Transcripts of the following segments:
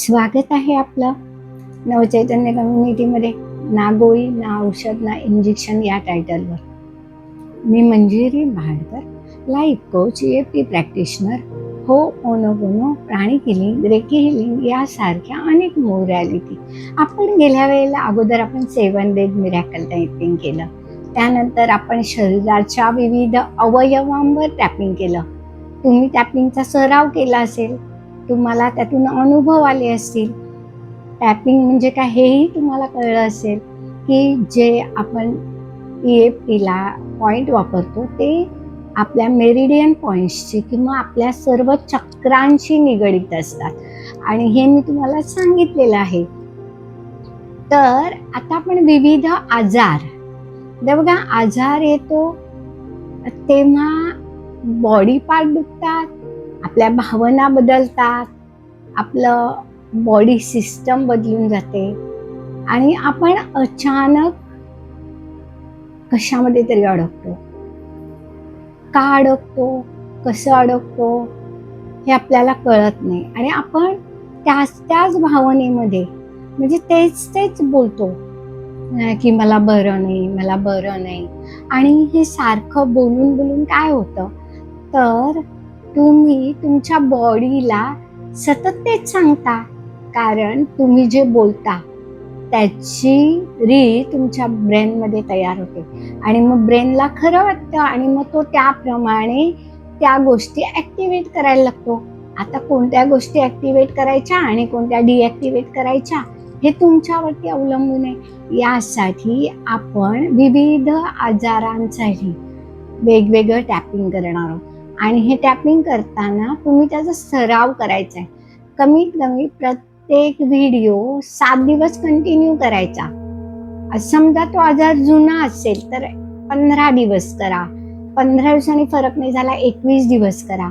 स्वागत आहे आपलं नवचैतन्य कम्युनिटीमध्ये. ना गोळी ना औषध ना इंजेक्शन या टायटलवर. मी Manjiri Bhadkar, life coach, EFT practitioner, हो ओनोगोनो, प्राणिक हिलिंग, रेकी हिलिंग यासारख्या अनेक मोडॅलिटी. आपण गेल्या वेळेला अगोदर आपण 7 डेज मिरॅकल टॅपिंग केलं. त्यानंतर आपण शरीराच्या विविध अवयवांवर टॅपिंग केलं. तुम्ही टॅपिंगचा सराव केला असेल, तुम्हाला त्यातून अनुभव आले असतील. टॅपिंग म्हणजे काय हेही तुम्हाला कळलं असेल की जे आपण EFTला पॉईंट वापरतो ते आपल्या मेरिडियन पॉईंट्सची किंवा आपल्या सर्व चक्रांशी निगडीत असतात आणि हे मी तुम्हाला सांगितलेलं आहे. तर आता आपण विविध आजार, बघा आजार येतो तेव्हा बॉडी पार्ट दुखतात, आपल्या भावना बदलतात, आपलं बॉडी सिस्टम बदलून जाते आणि आपण अचानक कशामध्ये तरी अडकतो. का अडकतो, कसं अडकतो हे आपल्याला कळत नाही आणि आपण त्याच भावनेमध्ये म्हणजे तेच बोलतो की मला बरं नाही, मला बरं नाही. आणि हे सारखं बोलून काय होतं, तर तुम्ही तुमच्या बॉडीला सतत तेच सांगता, कारण तुम्ही जे बोलता त्याची रीत तुमच्या ब्रेनमध्ये तयार होते आणि मग ब्रेनला खरं वाटतं आणि मग तो त्याप्रमाणे त्या गोष्टी ॲक्टिवेट करायला लागतो. आता कोणत्या गोष्टी ॲक्टिवेट करायच्या आणि कोणत्या डिॲक्टिवेट करायच्या हे तुमच्यावरती अवलंबून आहे. यासाठी आपण विविध आजारांसाठी वेगवेगळं टॅपिंग करणार आहोत आणि हे टॅपिंग करताना तुम्ही त्याचा सराव करायचा आहे. कमीत कमी प्रत्येक व्हिडिओ 7 दिवस कंटिन्यू करायचा. समजा तो आजार जुना असेल तर 15 दिवस करा, 15 दिवसांनी फरक नाही झाला 21 दिवस करा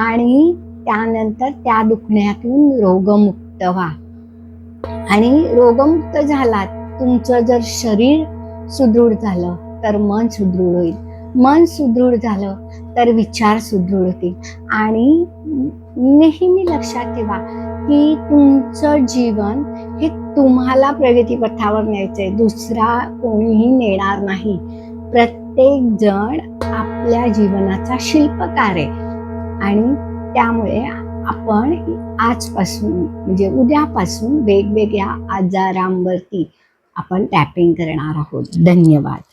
आणि त्यानंतर त्या दुखण्यातून रोगमुक्त व्हा. आणि रोगमुक्त झालात, तुमचं जर शरीर सुदृढ झालं तर मन सुदृढ होईल, मन सुदृढ झालं तर विचार सुदृढ होतील. आणि नेहमी लक्षात ठेवा की तुमचं जीवन हे तुम्हाला प्रगतीपथावर न्यायचंय, दुसरा कोणीही नेणार नाही. प्रत्येक जण आपल्या जीवनाचा शिल्पकार आहे आणि त्यामुळे आपण आजपासून म्हणजे उद्यापासून वेगवेगळ्या आजारांवरती आपण टॅपिंग करणार आहोत. धन्यवाद.